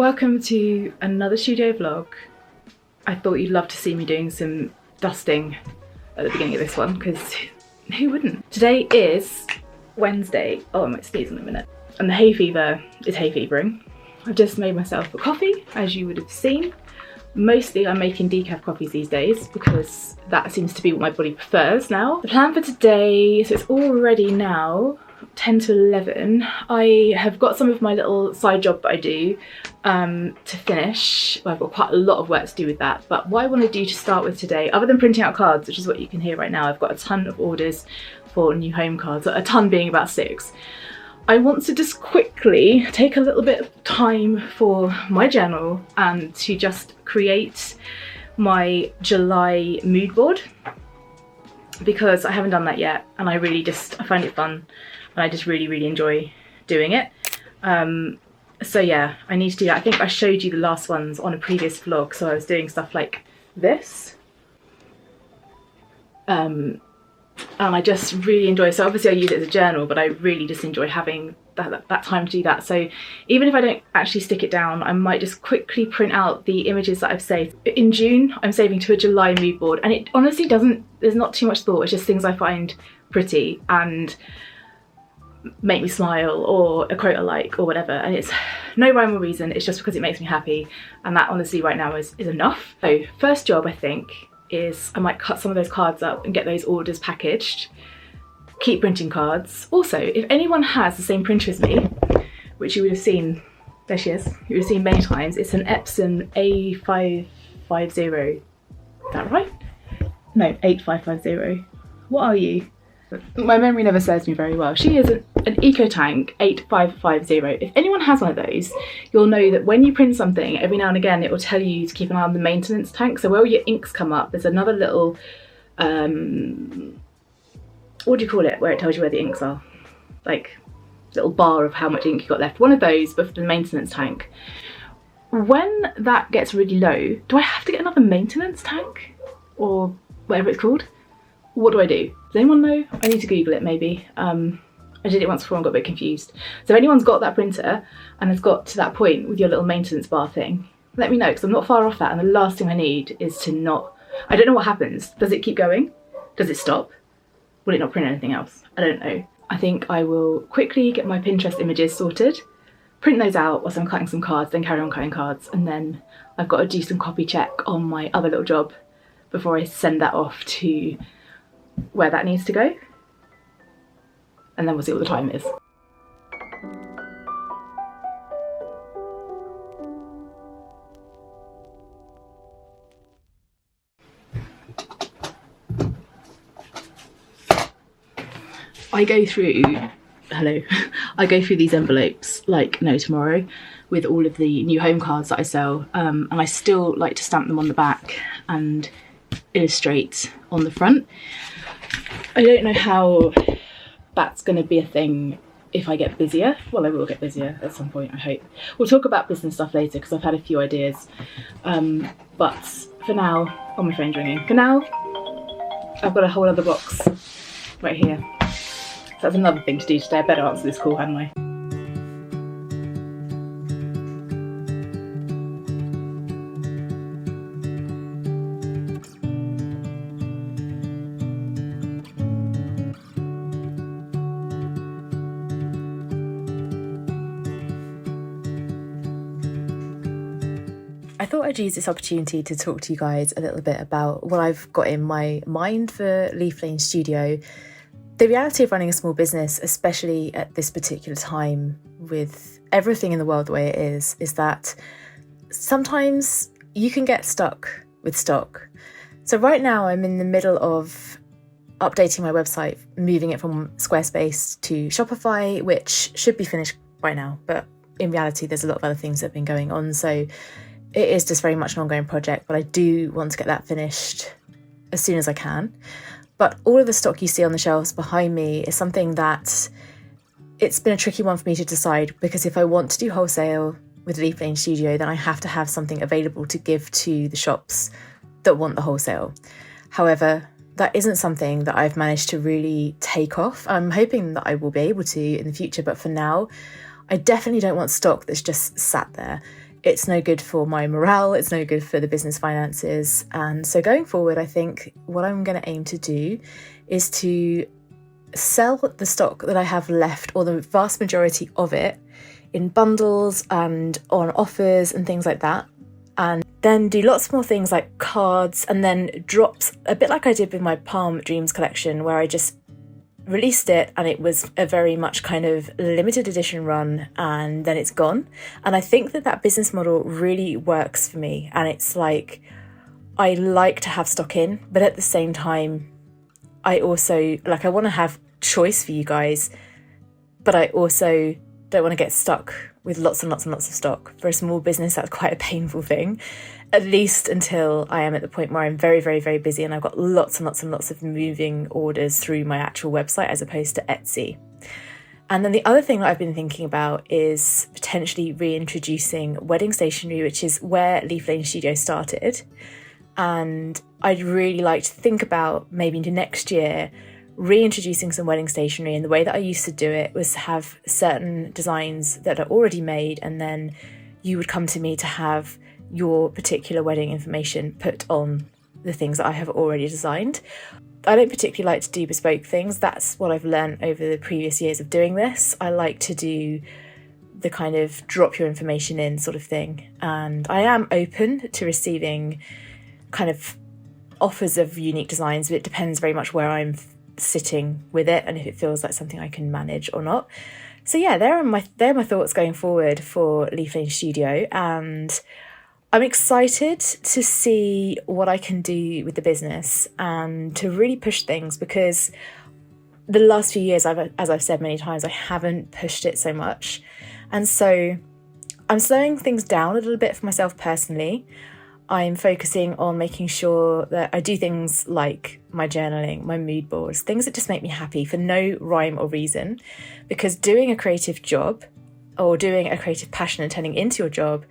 Welcome to another studio vlog. I thought you'd love to see me doing some dusting at the beginning of this one, because who wouldn't? Today is Wednesday. Oh, I might sneeze in a minute. And the hay fever is hay fevering. I've just made myself a coffee, as you would have seen. Mostly I'm making decaf coffees these days because that seems to be what my body prefers now. The plan for today, so it's already now 10 to 11. I have got some of my little side job that I do to finish. Well, I've got quite a lot of work to do with that, but what I want to do to start with today, other than printing out cards, which is what you can hear right now, I've got a ton of orders for new home cards, a ton being about 6. I want to just quickly take a little bit of time for my journal and to just create my July mood board, because I haven't done that yet and I find it fun and I just really enjoy doing it. So yeah, I need to do that. I think I showed you the last ones on a previous vlog, so I was doing stuff like this. And I just really enjoy, so obviously I use it as a journal, but I really just enjoy having that time to do that. So even if I don't actually stick it down, I might just quickly print out the images that I've saved. In June, I'm saving to a July mood board, and it honestly there's not too much thought, it's just things I find pretty and make me smile, or a quote I like, or whatever, and it's no rhyme or reason, it's just because it makes me happy, and that honestly right now is enough. So first job, I think, is I might cut some of those cards up and get those orders packaged, keep printing cards. Also, if anyone has the same printer as me, which you would have seen, there she is, you would have seen many times, it's an Epson A550, is that right? No, 8550. What are you? My memory never serves me very well. She is an EcoTank 8550. If anyone has one of those, you'll know that when you print something, every now and again it will tell you to keep an eye on the maintenance tank. So where your inks come up, there's another little, what do you call it, where it tells you where the inks are? Like, little bar of how much ink you got left. One of those, but for the maintenance tank. When that gets really low, do I have to get another maintenance tank? Or whatever it's called? What do I do? Does anyone know? I need to Google it maybe. I did it once before and got a bit confused. So if anyone's got that printer and has got to that point with your little maintenance bar thing, let me know, because I'm not far off that, and the last thing I need is to not... I don't know what happens. Does it keep going? Does it stop? Will it not print anything else? I don't know. I think I will quickly get my Pinterest images sorted, print those out whilst I'm cutting some cards, then carry on cutting cards, and then I've got to do some copy check on my other little job before I send that off to where that needs to go, and then we'll see what the time is. I go through these envelopes like no tomorrow with all of the new home cards that I sell, and I still like to stamp them on the back and illustrate on the front. I don't know how that's going to be a thing if I get busier. Well, I will get busier at some point, I hope. We'll talk about business stuff later because I've had a few ideas. But for now, oh, my phone's ringing. For now, I've got a whole other box right here. So that's another thing to do today. I better answer this call, hadn't I? I thought I'd use this opportunity to talk to you guys a little bit about what I've got in my mind for Leaf Lane Studio. The reality of running a small business, especially at this particular time with everything in the world the way it is that sometimes you can get stuck with stock. So right now I'm in the middle of updating my website, moving it from Squarespace to Shopify, which should be finished by now, but in reality there's a lot of other things that have been going on, so it is just very much an ongoing project, but I do want to get that finished as soon as I can. But all of the stock you see on the shelves behind me is something that it's been a tricky one for me to decide, because if I want to do wholesale with Leaf Lane Studio, then I have to have something available to give to the shops that want the wholesale. However, that isn't something that I've managed to really take off. I'm hoping that I will be able to in the future, but for now, I definitely don't want stock that's just sat there. It's no good for my morale, it's no good for the business finances. And so going forward, I think what I'm going to aim to do is to sell the stock that I have left, or the vast majority of it, in bundles and on offers and things like that. And then do lots more things like cards, and then drops, a bit like I did with my Palm Dreams collection, where I just released it and it was a very much kind of limited edition run and then it's gone. And I think that business model really works for me. And it's like, I like to have stock in, but at the same time, I also, like, I want to have choice for you guys, but I also don't want to get stuck with lots and lots and lots of stock. For a small business, that's quite a painful thing, at least until I am at the point where I'm very, very, very busy and I've got lots and lots and lots of moving orders through my actual website as opposed to Etsy. And then the other thing that I've been thinking about is potentially reintroducing wedding stationery, which is where Leaf Lane Studio started. And I'd really like to think about maybe into next year reintroducing some wedding stationery. And the way that I used to do it was have certain designs that are already made, and then you would come to me to have your particular wedding information put on the things that I have already designed. I don't particularly like to do bespoke things. That's what I've learned over the previous years of doing this. I like to do the kind of drop your information in sort of thing. And I am open to receiving kind of offers of unique designs, but it depends very much where I'm sitting with it and if it feels like something I can manage or not. So yeah, they're my thoughts going forward for Leaf Lane Studio, and I'm excited to see what I can do with the business and to really push things, because the last few years, as I've said many times, I haven't pushed it so much. And so I'm slowing things down a little bit for myself personally. I'm focusing on making sure that I do things like my journaling, my mood boards, things that just make me happy for no rhyme or reason. Because doing a creative job or doing a creative passion and turning into your job,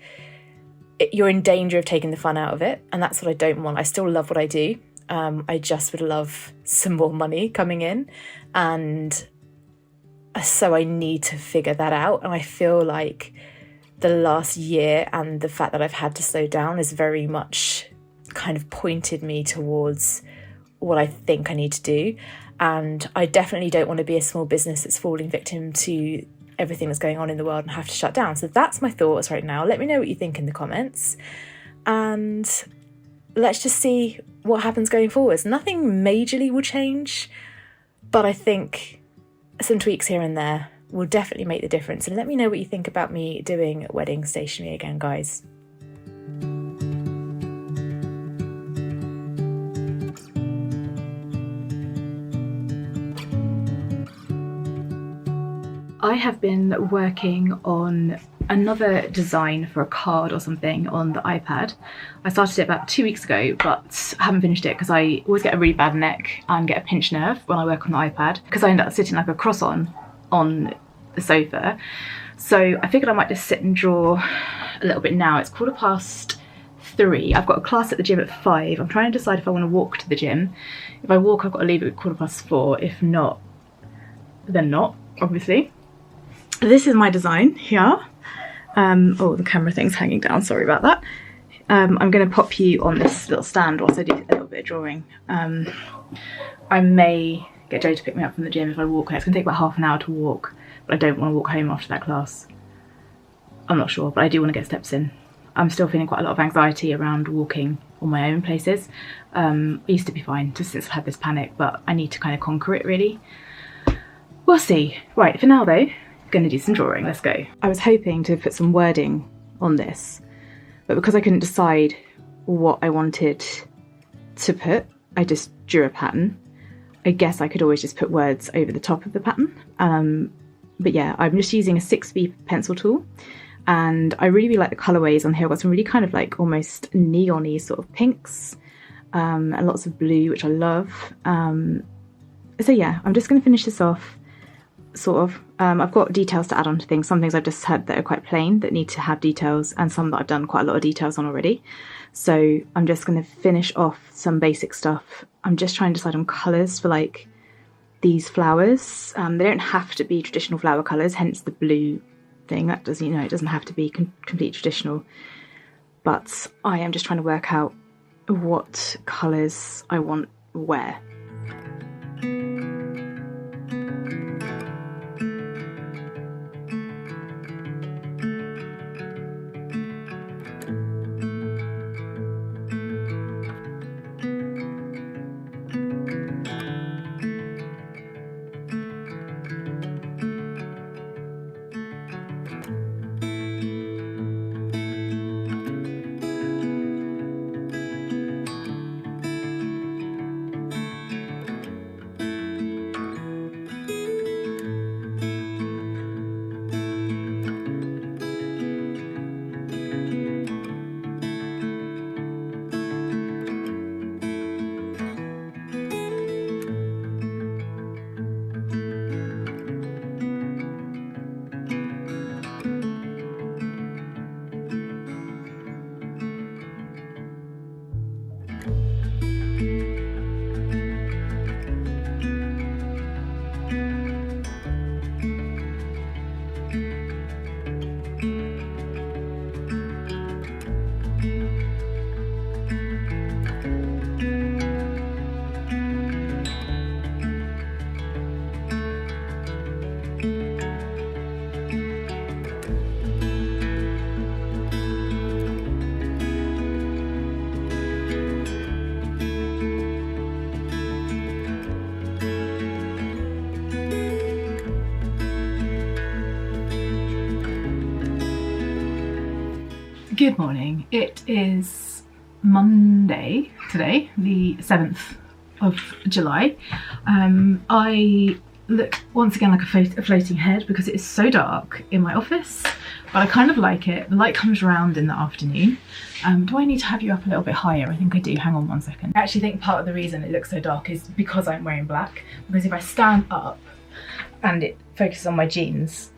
you're in danger of taking the fun out of it. And that's what I don't want. I still love what I do. I just would love some more money coming in. And so I need to figure that out. And I feel like the last year and the fact that I've had to slow down has very much kind of pointed me towards what I think I need to do. And I definitely don't want to be a small business that's falling victim to everything that's going on in the world and have to shut down. So that's my thoughts right now. Let me know what you think in the comments. And let's just see what happens going forwards. Nothing majorly will change, but I think some tweaks here and there will definitely make the difference. And let me know what you think about me doing wedding stationery again, guys. I have been working on another design for a card or something on the iPad. I started it about 2 weeks ago, but I haven't finished it because I always get a really bad neck and get a pinched nerve when I work on the iPad, because I end up sitting like a cross on the sofa. So I figured I might just sit and draw a little bit now. It's 3:15. I've got a class at the gym at 5. I'm trying to decide if I want to walk to the gym. If I walk, I've got to leave at 4:15. If not, then not, obviously. This is my design here. Oh, the camera thing's hanging down, sorry about that. I'm going to pop you on this little stand whilst I do a little bit of drawing. I may get Joe to pick me up from the gym if I walk. It's going to take about half an hour to walk, but I don't want to walk home after that class. I'm not sure, but I do want to get steps in. I'm still feeling quite a lot of anxiety around walking on my own places. I used to be fine just since I had this panic, but I need to kind of conquer it really. We'll see. Right, for now though, going to do some drawing. Let's go. I was hoping to put some wording on this, but because I couldn't decide what I wanted to put, I just drew a pattern. I guess I could always just put words over the top of the pattern. But yeah, I'm just using a 6B pencil tool, and I really like the colourways on here. I've got some really kind of like almost neon-y sort of pinks, and lots of blue, which I love. So yeah, I'm just going to finish this off, sort of. I've got details to add on to things. Some things I've just had that are quite plain that need to have details, and some that I've done quite a lot of details on already. So I'm just going to finish off some basic stuff. I'm just trying to decide on colours for like these flowers. They don't have to be traditional flower colours, hence the blue thing. That doesn't, you know, it doesn't have to be completely traditional, but I am just trying to work out what colours I want where. Good morning. It is Monday today, the 7th of July. I look once again like a floating head because it is so dark in my office, but I kind of like it. The light comes around in the afternoon. Do I need to have you up a little bit higher? I think I do. Hang on one second. I actually think part of the reason it looks so dark is because I'm wearing black, because if I stand up and it focuses on my jeans,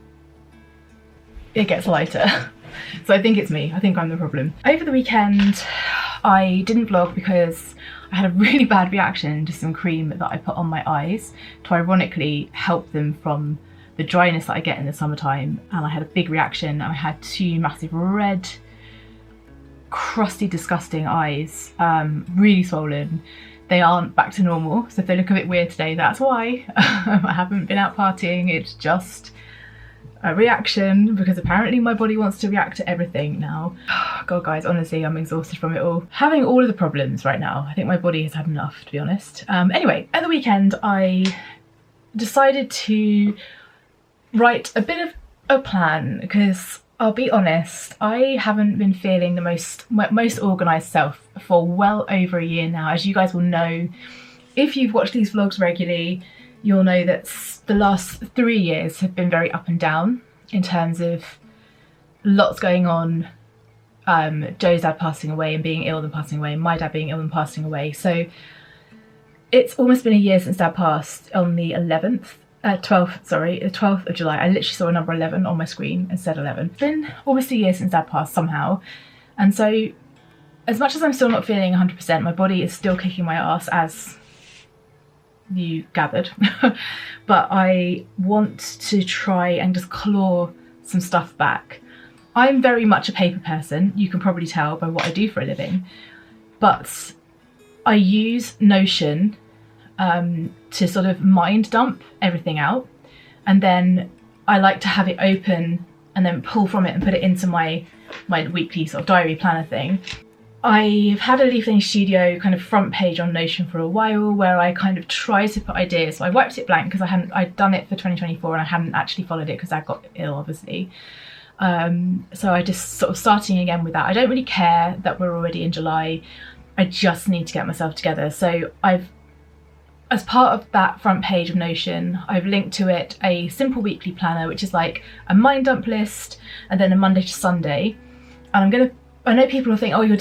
it gets lighter. So I think it's me. I think I'm the problem. Over the weekend, I didn't vlog because I had a really bad reaction to some cream that I put on my eyes to ironically help them from the dryness that I get in the summertime. And I had a big reaction and I had two massive red, crusty, disgusting eyes, really swollen. They aren't back to normal, so if they look a bit weird today, that's why. I haven't been out partying, it's just a reaction because apparently my body wants to react to everything now. God guys, honestly, I'm exhausted from it all. Having all of the problems right now. I think my body has had enough, to be honest. Anyway, at the weekend I decided to write a bit of a plan because I'll be honest, I haven't been feeling the most organised self for well over a year now. As you guys will know, if you've watched these vlogs regularly, you'll know that the last 3 years have been very up and down in terms of lots going on. Joe's dad passing away and being ill and passing away, and my dad being ill and passing away. So it's almost been a year since dad passed on the 12th of July. I literally saw a number 11 on my screen and said 11. It's been almost a year since dad passed somehow. And so as much as I'm still not feeling 100%, my body is still kicking my ass, as you gathered. But I want to try and just claw some stuff back. I'm very much a paper person, you can probably tell by what I do for a living, but I use Notion to sort of mind dump everything out, and then I like to have it open and then pull from it and put it into my weekly sort of diary planner thing. I've had a Leafing Studio kind of front page on Notion for a while where I kind of try to put ideas. So I wiped it blank because I'd done it for 2024 and I hadn't actually followed it because I got ill, obviously. So I just sort of starting again with that. I don't really care that we're already in July. I just need to get myself together. So as part of that front page of Notion, I've linked to it a simple weekly planner, which is like a mind dump list and then a Monday to Sunday. And I know people will think, oh, you're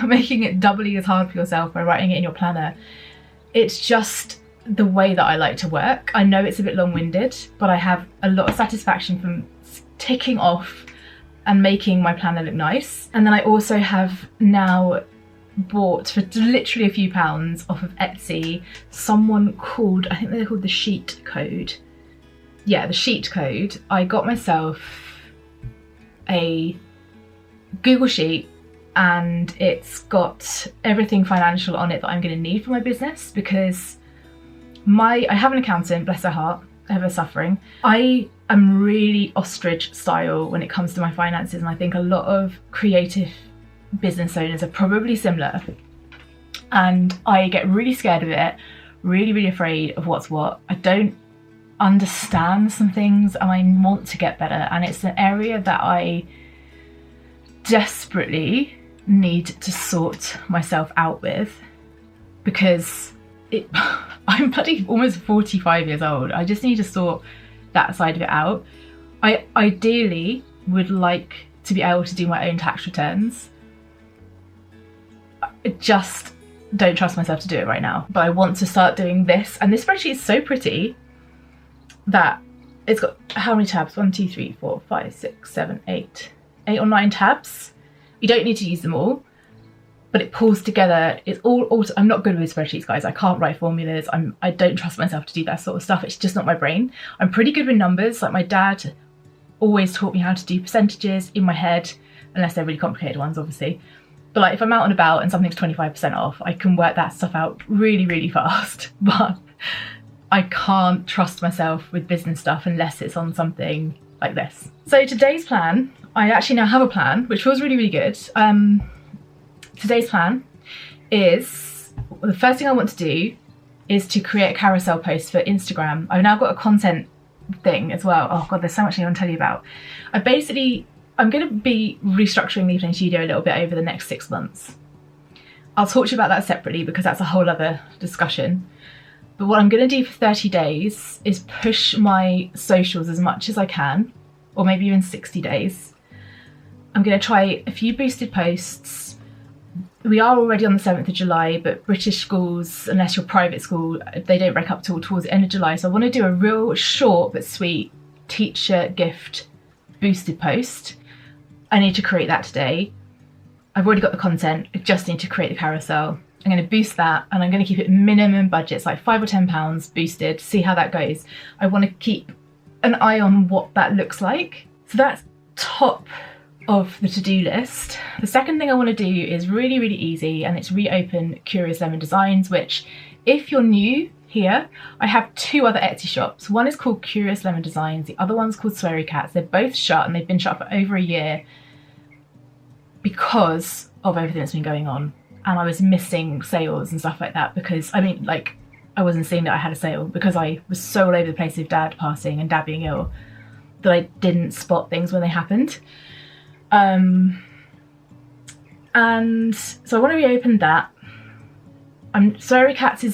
making it doubly as hard for yourself by writing it in your planner. It's just the way that I like to work. I know it's a bit long-winded, but I have a lot of satisfaction from ticking off and making my planner look nice. And then I also have now bought for literally a few pounds off of Etsy, someone called, I think they're called the Sheet Code. yeah, the sheet code, I got myself a Google Sheet, and it's got everything financial on it that I'm going to need for my business, because I have an accountant, bless her heart, ever suffering. I am really ostrich style when it comes to my finances, and I think a lot of creative business owners are probably similar. And I get really scared of it, really afraid of what's what. I don't understand some things and I want to get better, and it's an area that I desperately need to sort myself out with, because I'm bloody almost 45 years old. I just need to sort that side of it out. I ideally would like to be able to do my own tax returns. I just don't trust myself to do it right now, but I want to start doing this. And this spreadsheet is so pretty that it's got how many tabs? 1, 2, 3, 4, 5, 6, 7, 8 or 9 tabs. You don't need to use them all, but it pulls together. It's all I'm not good with spreadsheets, guys. I can't write formulas. I don't trust myself to do that sort of stuff. It's just not my brain. I'm pretty good with numbers. Like, my dad always taught me how to do percentages in my head, unless they're really complicated ones, obviously. But like, if I'm out and about and something's 25% off, I can work that stuff out really fast. But I can't trust myself with business stuff unless it's on something like this. So today's plan, I actually now have a plan, which feels really good. Today's plan is, the first thing I want to do is to create a carousel post for Instagram. I've now got a content thing as well. Oh God, there's so much I want to tell you about. I'm going to be restructuring the evening studio a little bit over the next 6 months. I'll talk to you about that separately because that's a whole other discussion. But what I'm going to do for 30 days is push my socials as much as I can, or maybe even 60 days. I'm going to try a few boosted posts. We are already on the 7th of July, but British schools, unless you're private school, they don't break up till towards the end of July. So I want to do a real short but sweet teacher gift boosted post. I need to create that today. I've already got the content, I just need to create the carousel. I'm going to boost that, and I'm going to keep it minimum budgets, like £5 or £10 boosted, see how that goes. I want to keep an eye on what that looks like. So that's top of the to-do list. The second thing I want to do is really easy, and it's reopen Curious Lemon Designs, which, if you're new here, I have 2 other Etsy shops. One is called Curious Lemon Designs, the other one's called Sweary Cats. They're both shut, and they've been shut for over a year because of everything that's been going on. And I was missing sales and stuff like that, because I wasn't seeing that I had a sale because I was so all over the place with Dad passing and Dad being ill that I didn't spot things when they happened. And so I want to reopen that. Sweary Cats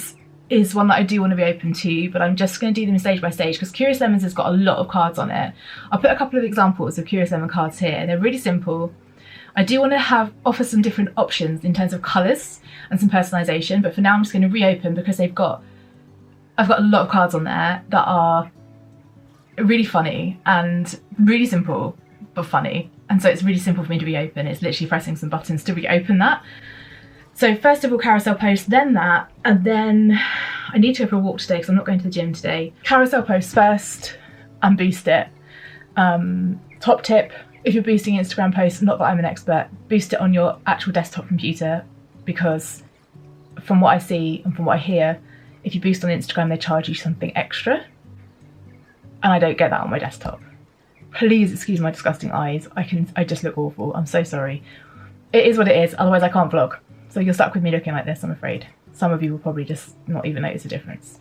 is one that I do want to reopen too, but I'm just going to do them stage by stage because Curious Lemons has got a lot of cards on it. I'll put a couple of examples of Curious Lemon cards here. They're really simple. I do want to offer some different options in terms of colours and some personalisation, but for now I'm just going to reopen because I've got a lot of cards on there that are really funny and really simple but funny, and so it's really simple for me to reopen. It's literally pressing some buttons to reopen that. So first of all, carousel post, then that, and then I need to go for a walk today because I'm not going to the gym today. Carousel post first and boost it. Top tip: if you're boosting Instagram posts, not that I'm an expert, boost it on your actual desktop computer, because from what I see and from what I hear, if you boost on Instagram, they charge you something extra. And I don't get that on my desktop. Please excuse my disgusting eyes. I just look awful. I'm so sorry. It is what it is, otherwise I can't vlog. So you're stuck with me looking like this, I'm afraid. Some of you will probably just not even notice the difference.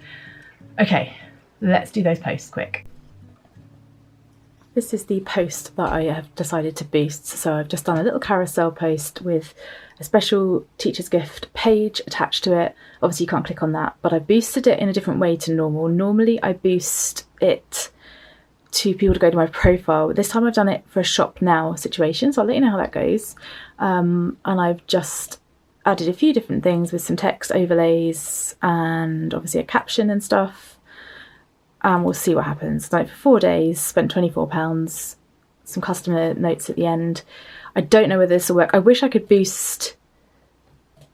Okay, let's do those posts quick. This is the post that I have decided to boost. So I've just done a little carousel post with a special teacher's gift page attached to it. Obviously you can't click on that, but I boosted it in a different way to normal. Normally I boost it to people to go to my profile, but this time I've done it for a shop now situation, so I'll let you know how that goes. And I've just added a few different things with some text overlays and obviously a caption and stuff. And we'll see what happens. Done it for 4 days, spent £24, some customer notes at the end. I don't know whether this will work. I wish I could boost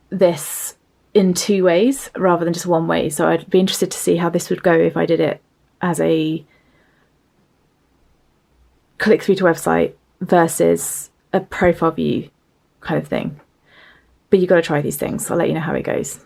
this in 2 ways rather than just one way. So I'd be interested to see how this would go if I did it as a click through to website versus a profile view kind of thing. But you've got to try these things. I'll let you know how it goes.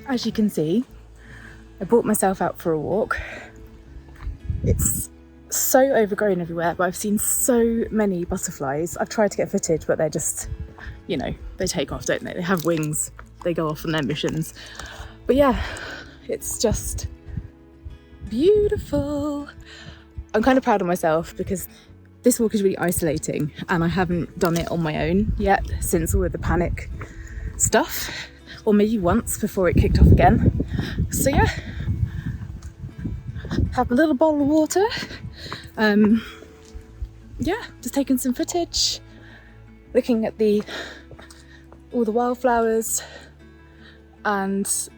As you can see, I brought myself out for a walk. It's so overgrown everywhere, but I've seen so many butterflies. I've tried to get footage, but they're just, you know, they take off, don't they? They have wings, they go off on their missions. But yeah, it's just beautiful. I'm kind of proud of myself because this walk is really isolating and I haven't done it on my own yet since all of the panic stuff. Or maybe once before it kicked off again. So yeah, have a little bottle of water. Yeah, just taking some footage, looking at all the wildflowers and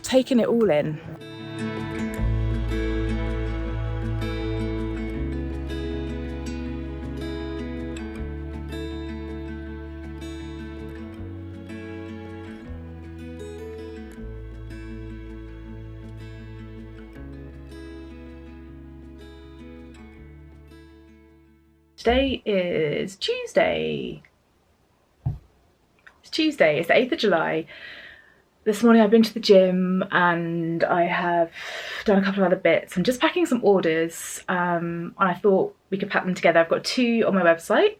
taking it all in. Today is Tuesday. It's Tuesday, it's the 8th of July. This morning I've been to the gym and I have done a couple of other bits. I'm just packing some orders and I thought we could pack them together. I've got 2 on my website,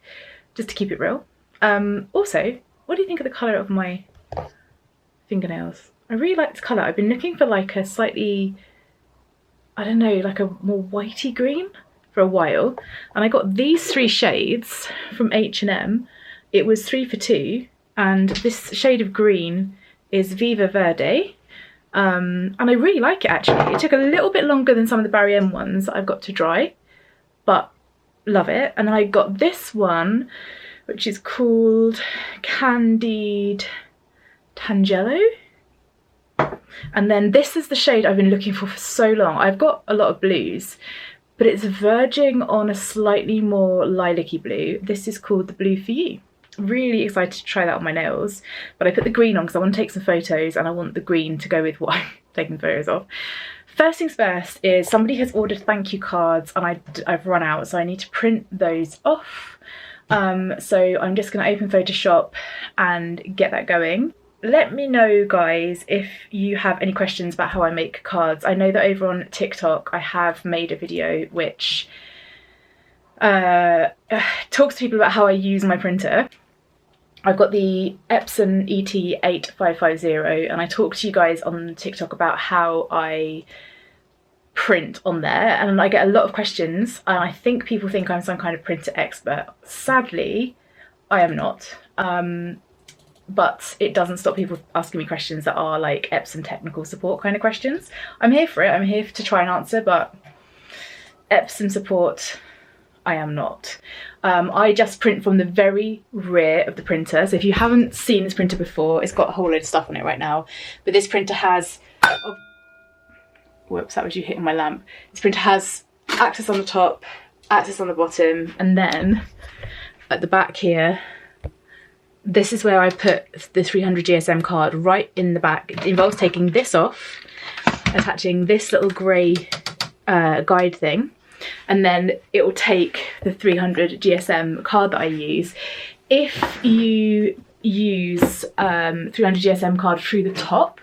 just to keep it real. Also, what do you think of the colour of my fingernails? I really like this colour. I've been looking for like a slightly, I don't know, like a more whitey green for a while, and I got these 3 shades from H&M. It was 3 for 2, and this shade of green is Viva Verde, and I really like it actually. It took a little bit longer than some of the Barry M ones that I've got to dry, but love it. And then I got this one, which is called Candied Tangelo. And then this is the shade I've been looking for so long. I've got a lot of blues, but it's verging on a slightly more lilac-y blue. This is called the Blue For You. Really excited to try that on my nails, but I put the green on because I want to take some photos and I want the green to go with what I'm taking photos of. First things first is somebody has ordered thank you cards and I've run out, so I need to print those off. So I'm just going to open Photoshop and get that going. Let me know, guys, if you have any questions about how I make cards. I know that over on TikTok I have made a video which talks to people about how I use my printer. I've got the Epson ET8550 and I talk to you guys on TikTok about how I print on there, and I get a lot of questions and I think people think I'm some kind of printer expert. Sadly, I am not. But it doesn't stop people asking me questions that are like Epson technical support kind of questions. I'm here for it, I'm here to try and answer, but Epson support, I am not. I just print from the very rear of the printer. So if you haven't seen this printer before, it's got a whole load of stuff on it right now. But this printer has of, whoops, that was you hitting my lamp. This printer has access on the top, access on the bottom, and then at the back here, this is where I put the 300 GSM card, right in the back. It involves taking this off, attaching this little grey guide thing, and then it will take the 300 GSM card that I use. If you use 300 GSM card through the top,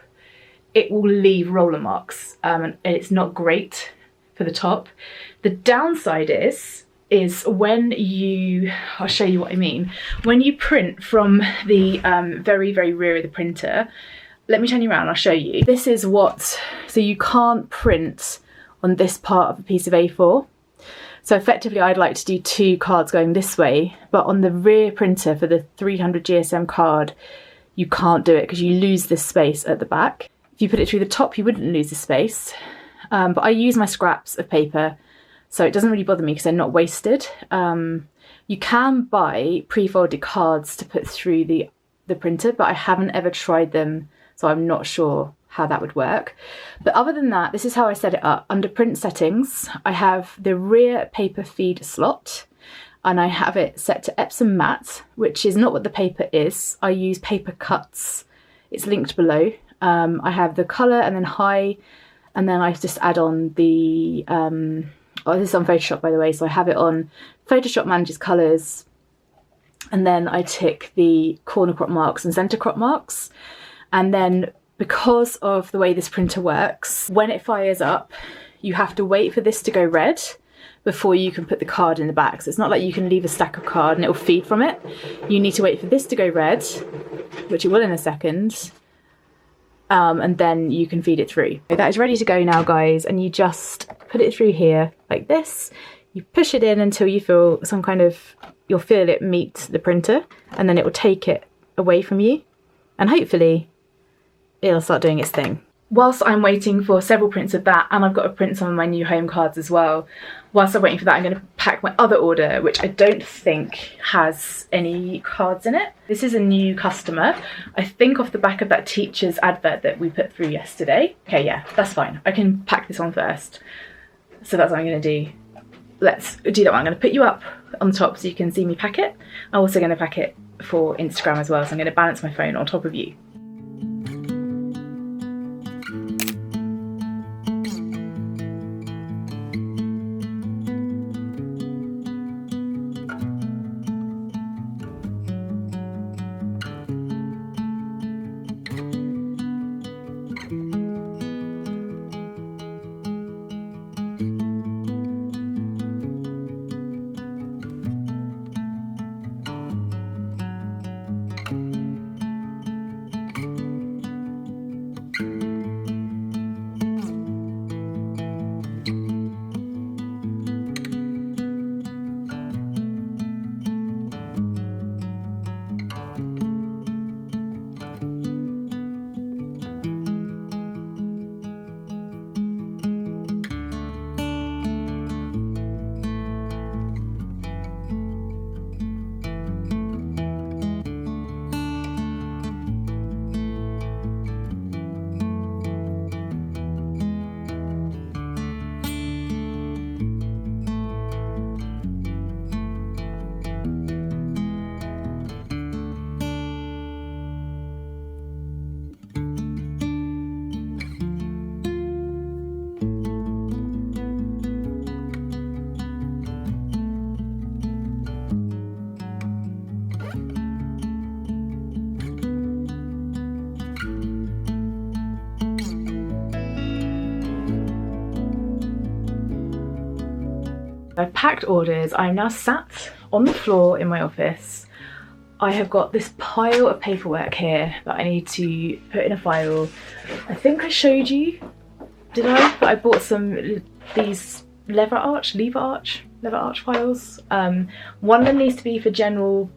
it will leave roller marks, and it's not great for the top. The downside is when you, I'll show you what I mean. When you print from the very, very rear of the printer, let me turn you around, I'll show you. This is what, so you can't print on this part of a piece of A4. So effectively I'd like to do 2 cards going this way, but on the rear printer for the 300 GSM card, you can't do it because you lose this space at the back. If you put it through the top, you wouldn't lose the space. But I use my scraps of paper, so it doesn't really bother me because they're not wasted. You can buy pre-folded cards to put through the printer, but I haven't ever tried them, so I'm not sure how that would work. But other than that, this is how I set it up. Under print settings, I have the rear paper feed slot, and I have it set to Epsom matte, which is not what the paper is. I use paper cuts. It's linked below. I have the colour and then high, and then I just add on the oh, this is on Photoshop, by the way, so I have it on Photoshop manages colours, and then I tick the corner crop marks and centre crop marks. And then because of the way this printer works, when it fires up, you have to wait for this to go red before you can put the card in the back. So it's not like you can leave a stack of card and it will feed from it. You need to wait for this to go red, which it will in a second, and then you can feed it through. That is ready to go now, guys, and you just put it through here like this. You push it in until you feel some kind of, you'll feel it meet the printer, and then it will take it away from you, and hopefully it'll start doing its thing. Whilst I'm waiting for several prints of that, and I've got to print some of my new home cards as well, whilst I'm waiting for that, I'm going to pack my other order, which I don't think has any cards in it. This is a new customer, I think off the back of that teacher's advert that we put through yesterday. Okay, yeah, that's fine. I can pack this one first. So that's what I'm going to do. Let's do that one. I'm going to put you up on top so you can see me pack it. I'm also going to pack it for Instagram as well, so I'm going to balance my phone on top of you. I've packed orders. I'm now sat on the floor in my office. I have got this pile of paperwork here that I need to put in a file. I think I showed you, did I? That I bought some these lever arch files. One of them needs to be for general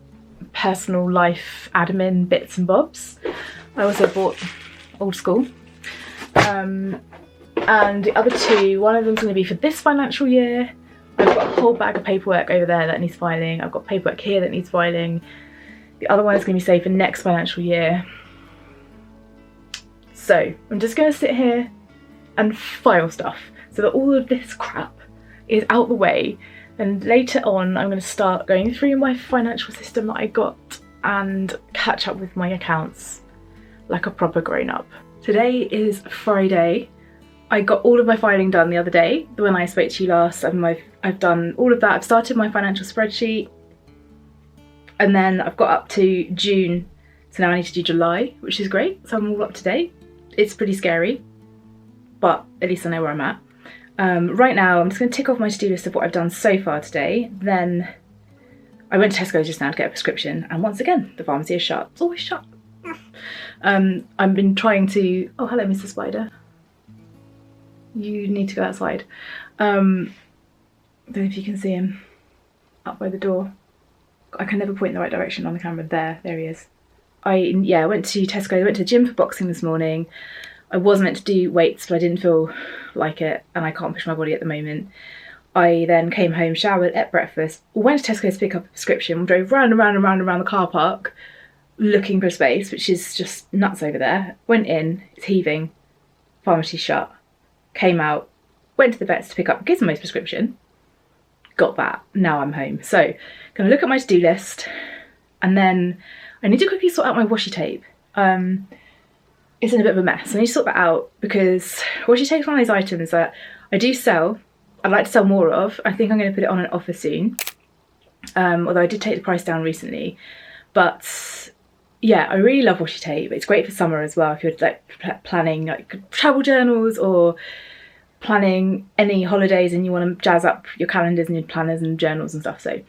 personal life admin bits and bobs. I also bought old school. And the other two, one of them's going to be for this financial year. I've got a whole bag of paperwork over there that needs filing. I've got paperwork here that needs filing. The other one is going to be saved for next financial year. So I'm just going to sit here and file stuff so that all of this crap is out the way, and later on I'm going to start going through my financial system that I got and catch up with my accounts like a proper grown-up. Today is Friday. I got all of my filing done the other day when I spoke to you last, and I've done all of that. I've started my financial spreadsheet, and then I've got up to June, so now I need to do July, which is great, so I'm all up to date. It's pretty scary, but at least I know where I'm at. Right now I'm just going to tick off my to-do list of what I've done so far today. Then I went to Tesco just now to get a prescription, and once again the pharmacy is shut. It's always shut. I've been trying to... Oh, hello Mr. Spider. You need to go outside. Don't know if you can see him up by the door. I can never point in the right direction on the camera. There he is. I went to Tesco. I went to the gym for boxing this morning. I was meant to do weights, but I didn't feel like it, and I can't push my body at the moment. I then came home, showered, ate breakfast, went to Tesco to pick up a prescription, drove round and round and round around the car park looking for a space, which is just nuts over there. Went in, it's heaving, pharmacy shut. Came out, went to the vets to pick up Gizmo's prescription, got that, now I'm home. So, gonna look at my to-do list, and then I need to quickly sort out my washi tape. It's in a bit of a mess. I need to sort that out because washi tape is one of those items that I do sell. I'd like to sell more of. I think I'm going to put it on an offer soon, although I did take the price down recently. But yeah, I really love washi tape. It's great for summer as well if you're like planning like travel journals or planning any holidays and you want to jazz up your calendars and your planners and journals and stuff. So I'm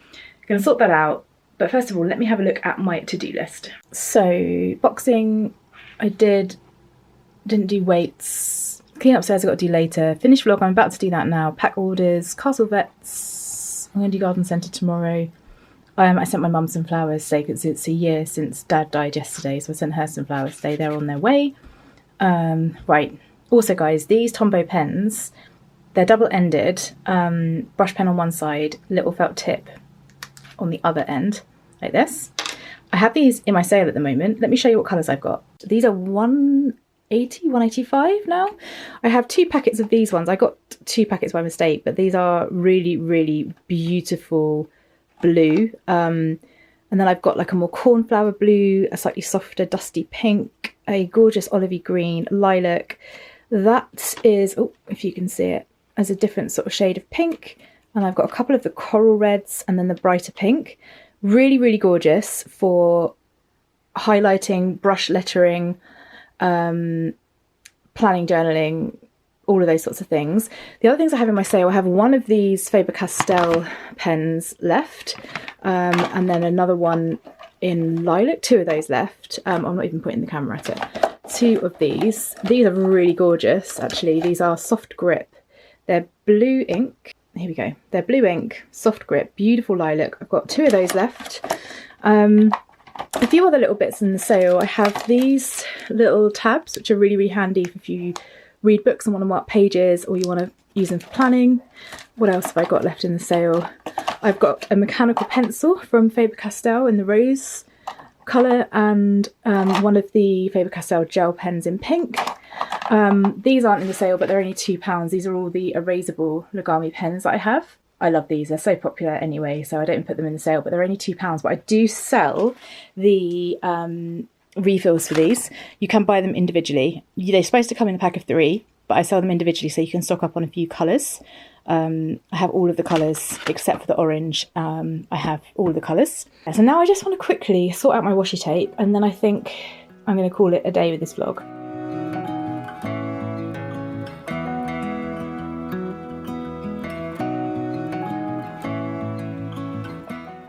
going to sort that out. But first of all, let me have a look at my to-do list. So boxing, I didn't do weights. Clean upstairs I got to do later. Finish vlog, I'm about to do that now. Pack orders, Castle Vets. I'm going to do garden centre tomorrow. I sent my mum some flowers today because it's a year since Dad died yesterday, so I sent her some flowers today. They're on their way. Right. Also guys, these Tombow pens, they're double-ended. Brush pen on one side, little felt tip on the other end, like this. I have these in my sale at the moment. Let me show you what colours I've got. These are 180, 185 now. I have 2 packets of these ones. I got 2 packets by mistake, but these are really, really beautiful blue. And then I've got like a more cornflower blue, a slightly softer dusty pink, a gorgeous olivey green, lilac. That is, oh, if you can see it, as a different sort of shade of pink. And I've got a couple of the coral reds and then the brighter pink. Really, really gorgeous for highlighting, brush lettering, planning, journaling, all of those sorts of things. The other things I have in my sale, I have one of these Faber-Castell pens left, and then another one in lilac, 2 of those left. I'm not even putting the camera at it. 2 of these. These are really gorgeous, actually. These are soft grip. They're blue ink. Here we go. They're blue ink, soft grip, beautiful lilac. I've got 2 of those left. A few other little bits in the sale. I have these little tabs, which are really, really handy if you read books and want to mark pages or you want to use them for planning. What else have I got left in the sale? I've got a mechanical pencil from Faber-Castell in the rose colour and one of the Faber-Castell gel pens in pink. These aren't in the sale, but they're only £2. These are all the erasable Lagami pens that I have. I love these, they're so popular anyway, so I don't put them in the sale, but they're only £2. But I do sell the refills for these. You can buy them individually. They're supposed to come in a pack of 3, but I sell them individually so you can stock up on a few colours. I have all of the colours except for the orange. I have all of the colours. So now I just want to quickly sort out my washi tape, and then I think I'm going to call it a day with this vlog.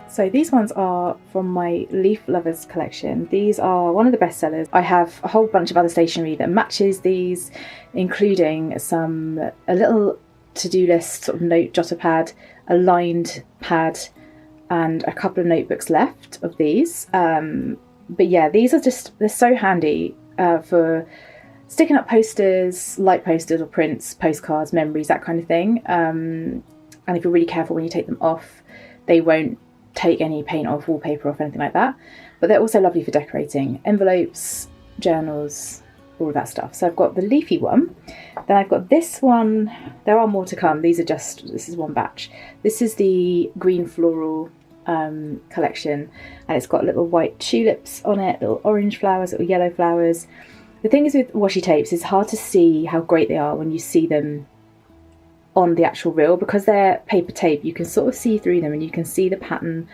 So these ones are from my Leaf Lovers collection. These are one of the best sellers. I have a whole bunch of other stationery that matches these, including a little to-do list sort of note jotter pad, a lined pad, and a couple of notebooks left of these. But yeah, these are they're so handy for sticking up posters, light posters or prints, postcards, memories, that kind of thing. And if you're really careful when you take them off, they won't take any paint off, wallpaper off, anything like that. But they're also lovely for decorating envelopes, journals, all of that stuff. So I've got the leafy one, then I've got this one. There are more to come. This is one batch. This is the green floral collection, and it's got little white tulips on it, little orange flowers, little yellow flowers. The thing is with washi tapes, it's hard to see how great they are when you see them on the actual reel, because they're paper tape. You can sort of see through them and you can see the pattern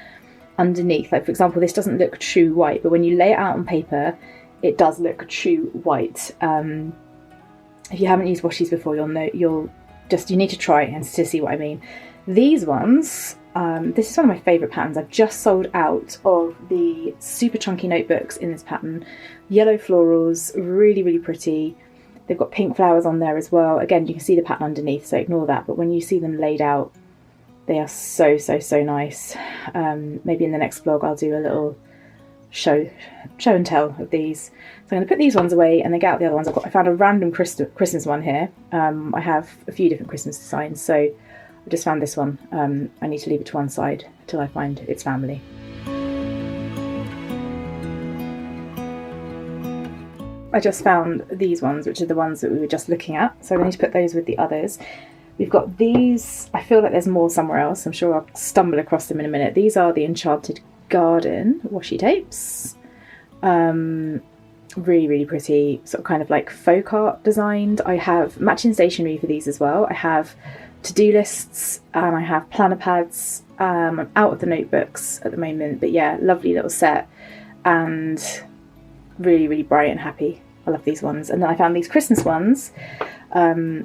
underneath. Like for example, this doesn't look true white, but when you lay it out on paper, it does look true white. If you haven't used washis before, you'll know. You need to try it and to see what I mean. These ones, this is one of my favourite patterns. I've just sold out of the super chunky notebooks in this pattern. Yellow florals, really, really pretty. They've got pink flowers on there as well. Again, you can see the pattern underneath, so ignore that. But when you see them laid out, they are so, so, so nice. Maybe in the next vlog, I'll do a little show and tell of these. So I'm going to put these ones away and then get out the other ones. I found a random Christmas one here. I have a few different Christmas designs, so I just found this one. I need to leave it to one side till I find its family. I just found these ones, which are the ones that we were just looking at, so I need to put those with the others. We've got these. I feel like there's more somewhere else. I'm sure I'll stumble across them in a minute. These are the Enchanted Garden washi tapes. Really, really pretty, sort of kind of like folk art designed. I have matching stationery for these as well. I have to-do lists and I have planner pads. I'm out of the notebooks at the moment, but yeah, lovely little set and really, really bright and happy. I love these ones. And then I found these Christmas ones,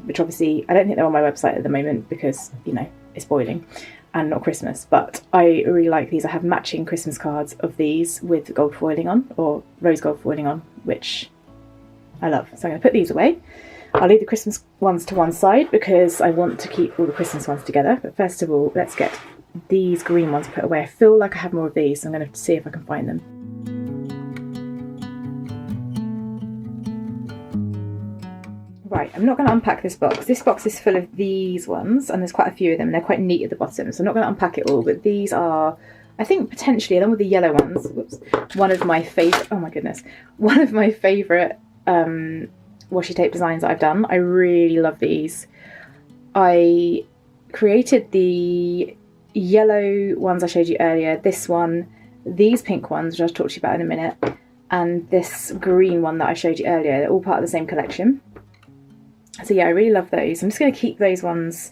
which obviously I don't think they're on my website at the moment because, you know, it's boiling and not Christmas, but I really like these. I have matching Christmas cards of these with gold foiling on, or rose gold foiling on, which I love. So I'm going to put these away. I'll leave the Christmas ones to one side because I want to keep all the Christmas ones together. But first of all, let's get these green ones put away. I feel like I have more of these, so I'm going to see if I can find them. Right, I'm not going to unpack this box. This box is full of these ones, and there's quite a few of them, and they're quite neat at the bottom, so I'm not going to unpack it all, but these are, I think, potentially, along with the yellow ones, whoops, one of my favourite, oh my goodness, one of my favourite washi tape designs that I've done. I really love these. I created the yellow ones I showed you earlier, this one, these pink ones, which I'll talk to you about in a minute, and this green one that I showed you earlier. They're all part of the same collection. So yeah, I really love those. I'm just going to keep those ones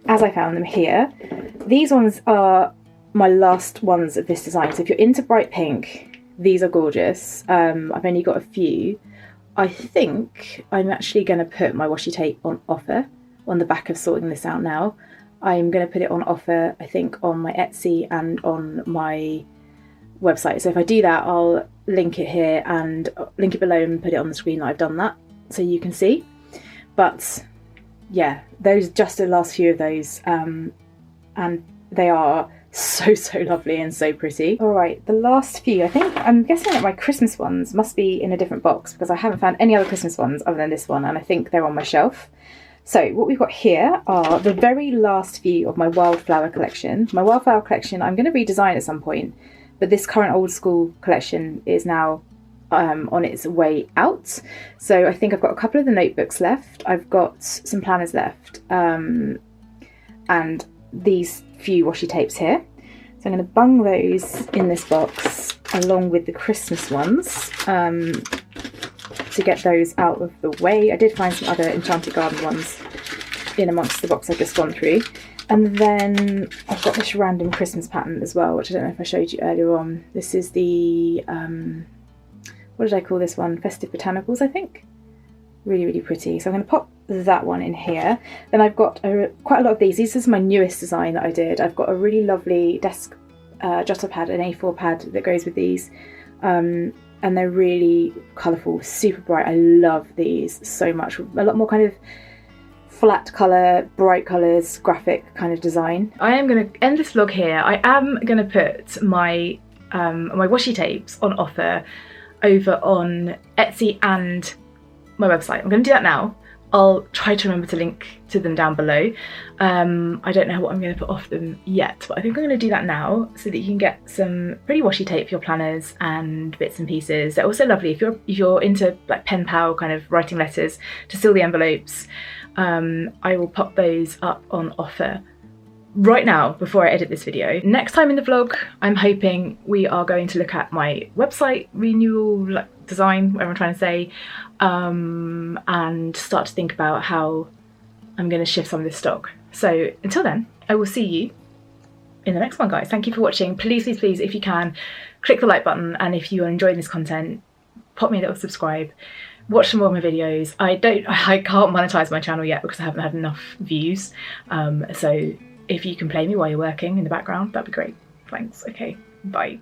as I found them here. These ones are my last ones of this design. So if you're into bright pink, these are gorgeous. I've only got a few. I think I'm actually going to put my washi tape on offer on the back of sorting this out now. I'm going to put it on offer, I think, on my Etsy and on my website. So if I do that, I'll link it here and link it below and put it on the screen that I've done that so you can see. But yeah, those just the last few of those, and they are so, so lovely and so pretty. All right, the last few, I think, I'm guessing that my Christmas ones must be in a different box because I haven't found any other Christmas ones other than this one, and I think they're on my shelf. So what we've got here are the very last few of my wildflower collection. My wildflower collection I'm going to redesign at some point, but this current old school collection is now on its way out. So I think I've got a couple of the notebooks left. I've got some planners left, and these few washi tapes here. So I'm going to bung those in this box along with the Christmas ones to get those out of the way. I did find some other Enchanted Garden ones in amongst the box I've just gone through. And then I've got this random Christmas pattern as well, which I don't know if I showed you earlier on. This is the what did I call this one? Festive Botanicals, I think. Really, really pretty. So I'm going to pop that one in here. Then I've got quite a lot of these. This is my newest design that I did. I've got a really lovely desk jotter pad, an A4 pad that goes with these. And they're really colourful, super bright. I love these so much. A lot more kind of flat colour, bright colours, graphic kind of design. I am going to end this vlog here. I am going to put my my washi tapes on offer over on Etsy and my website. I'm going to do that now, I'll try to remember to link to them down below. I don't know what I'm going to put off them yet, but I think I'm going to do that now so that you can get some pretty washi tape for your planners and bits and pieces. They're also lovely if you're into like pen pal kind of writing letters to seal the envelopes. I will pop those up on offer right now before I edit this video. Next time in the vlog, I'm hoping we are going to look at my website renewal, like design, whatever I'm trying to say, and start to think about how I'm going to shift some of this stock. So until then, I will see you in the next one, guys. Thank you for watching. Please, please, please, if you can, click the like button, and if you are enjoying this content, pop me a little subscribe. Watch some more of my videos. I can't monetize my channel yet because I haven't had enough views. So if you can play me while you're working in the background, that'd be great. Thanks. Okay, bye.